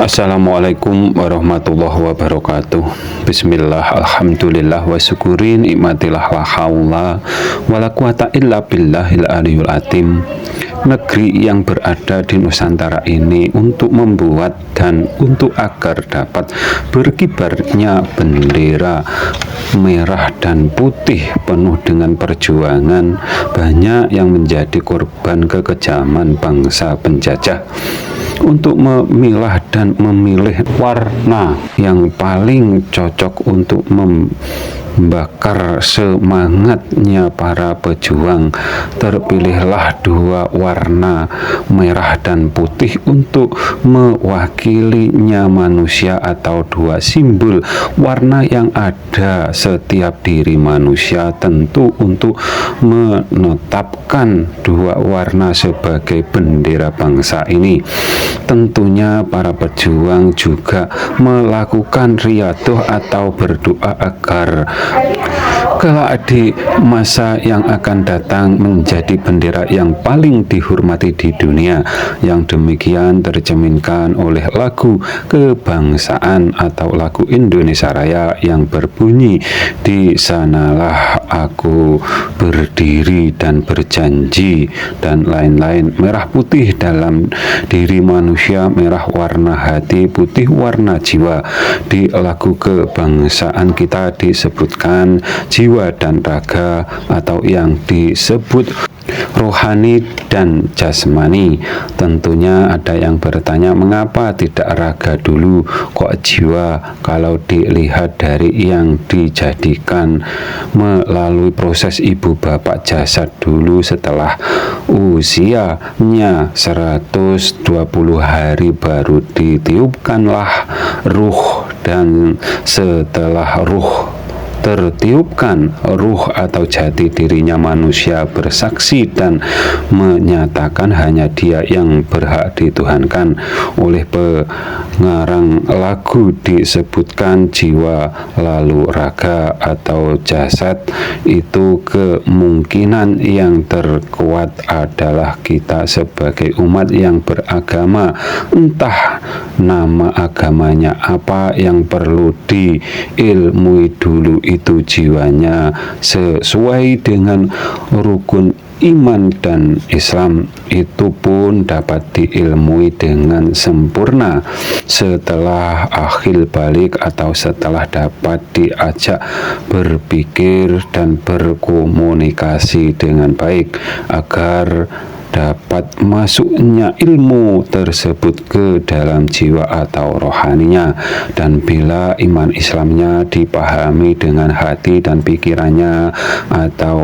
Assalamualaikum warahmatullahi wabarakatuh. Bismillah, alhamdulillah, wa syukurin nikmatillah, la haula wala quwata illa billahil aliyul azim. Negeri yang berada di Nusantara ini untuk membuat dan untuk agar dapat berkibarnya bendera merah dan putih penuh dengan perjuangan, banyak yang menjadi korban kekejaman bangsa penjajah. Untuk memilah dan memilih warna yang paling cocok untuk membakar semangatnya para pejuang, terpilihlah dua warna merah dan putih untuk mewakilinya manusia, atau dua simbol warna yang ada setiap diri manusia, tentu untuk menetapkan dua warna sebagai bendera bangsa ini. Tentunya para pejuang juga melakukan riyadhah atau berdoa agar kelak di masa yang akan datang menjadi bendera yang paling dihormati di dunia. Yang demikian tercerminkan oleh lagu kebangsaan atau lagu Indonesia Raya yang berbunyi, di sanalah aku berdiri dan berjanji, dan lain-lain. Merah putih dalam diri manusia, merah warna hati, putih warna jiwa. Di lagu kebangsaan kita disebutkan jiwa dan raga, atau yang disebut rohani dan jasmani. Tentunya ada yang bertanya, mengapa tidak raga dulu, kok jiwa? Kalau dilihat dari yang dijadikan melalui proses ibu bapak jasad dulu, setelah usianya 120 hari baru ditiupkanlah ruh, dan setelah ruh tertiupkan, ruh atau jati dirinya manusia bersaksi dan menyatakan hanya dia yang berhak dituhankan. Oleh pengarang lagu disebutkan jiwa lalu raga atau jasad. Itu kemungkinan yang terkuat adalah kita sebagai umat yang beragama, entah nama agamanya apa, yang perlu diilmui dulu itu jiwanya sesuai dengan rukun iman dan Islam. Itu pun dapat diilmui dengan sempurna setelah akhir balik, atau setelah dapat diajak berpikir dan berkomunikasi dengan baik, agar dapat masuknya ilmu tersebut ke dalam jiwa atau rohaninya. Dan bila iman Islamnya dipahami dengan hati dan pikirannya, atau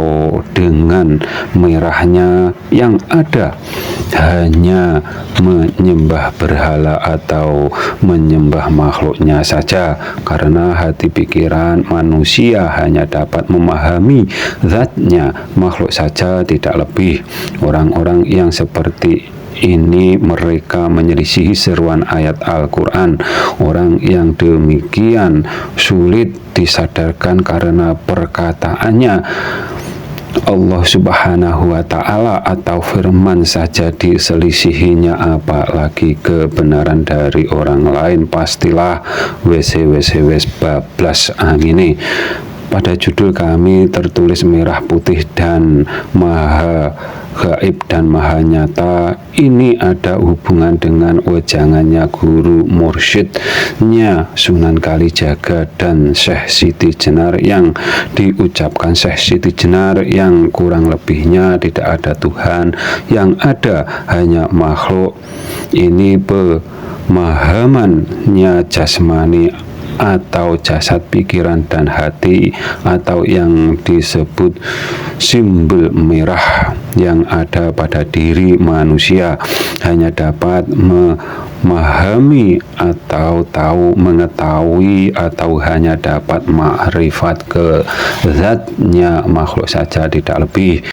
dengan merahnya yang ada hanya menyembah berhala atau menyembah makhluknya saja, karena hati pikiran manusia hanya dapat memahami zatnya makhluk saja, tidak lebih. Orang-orang yang seperti ini mereka menyelisihi seruan ayat Al-Quran. Orang yang demikian sulit disadarkan karena perkataannya Allah Subhanahu wa Ta'ala atau firman saja diselisihinya, apalagi kebenaran dari orang lain. Pastilah wes bablas angine. Pada judul kami tertulis merah putih dan maha gaib dan maha nyata. Ini ada hubungan dengan wejangannya guru mursyidnya Sunan Kalijaga dan Syekh Siti Jenar, yang diucapkan Syekh Siti Jenar yang kurang lebihnya tidak ada Tuhan, yang ada hanya makhluk. Ini pemahamannya jasmani atau jasad, pikiran dan hati, atau yang disebut simbol merah yang ada pada diri manusia, hanya dapat memahami atau tahu, mengetahui, atau hanya dapat makrifat ke zatnya makhluk saja, tidak lebih.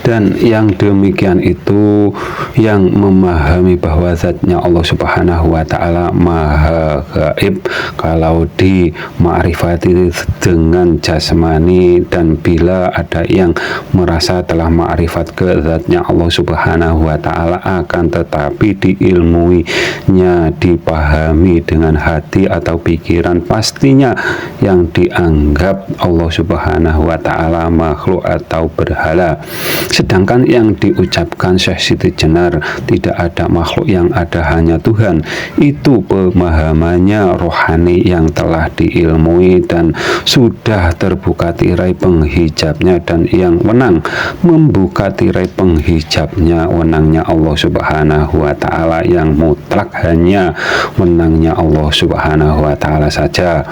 Dan yang demikian itu yang memahami bahwa zatnya Allah Subhanahu wa Ta'ala maha gaib. Kalau di ma'rifati dengan jasmani, dan bila ada yang merasa telah ma'rifat ke zatnya Allah Subhanahu wa Ta'ala, akan tetapi diilmuinya, dipahami dengan hati atau pikiran, pastinya yang dianggap Allah Subhanahu wa Ta'ala makhluk atau berhala. Sedangkan yang diucapkan Syekh Siti Jenar, tidak ada makhluk yang ada hanya Tuhan, itu pemahamannya rohani yang telah diilmui dan sudah terbuka tirai penghijabnya, dan yang menang membuka tirai penghijabnya wenangnya Allah Subhanahu wa Ta'ala yang mutlak, hanya menangnya Allah Subhanahu wa Ta'ala saja.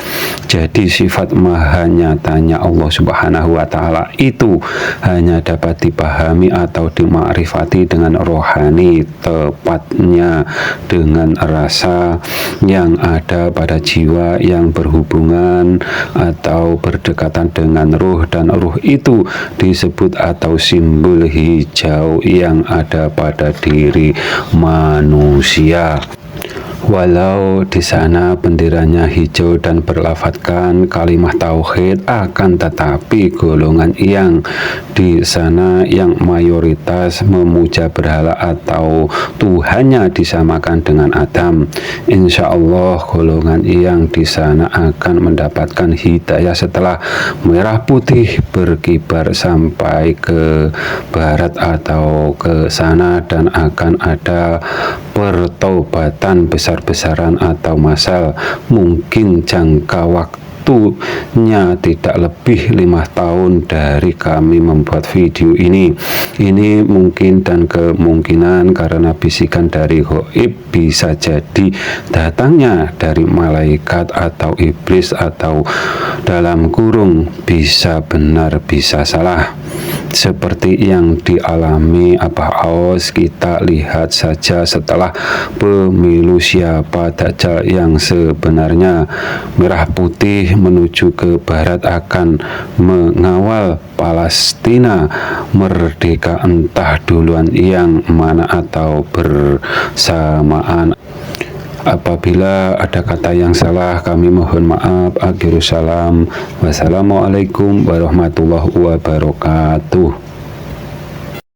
Jadi sifat maha nyatanya Allah Subhanahu wa Ta'ala itu hanya dapat dipahami atau dimakrifati dengan rohani, tepatnya dengan rasa yang ada pada jiwa yang berhubungan atau berdekatan dengan ruh, dan ruh itu disebut atau simbol hijau yang ada pada diri manusia. Walau di sana benderanya hijau dan berlafadzkan kalimat tauhid, akan tetapi golongan yang di sana yang mayoritas memuja berhala atau Tuhannya disamakan dengan Adam. Insya Allah golongan yang di sana akan mendapatkan hidayah setelah merah putih berkibar sampai ke barat atau ke sana, dan akan ada pertaubatan besar-besaran atau masal. Mungkin jangka waktunya tidak lebih 5 tahun dari kami membuat video ini. Ini mungkin dan kemungkinan karena bisikan dari gaib, bisa jadi datangnya dari malaikat atau iblis, atau dalam kurung bisa benar bisa salah. Seperti yang dialami Abah Aos, kita lihat saja setelah pemilu siapa Dajjal yang sebenarnya. Merah putih menuju ke barat akan mengawal Palestina merdeka, entah duluan yang mana atau bersamaan. Apabila ada kata yang salah, kami mohon maaf. Akhirus salam. Wassalamualaikum warahmatullahi wabarakatuh.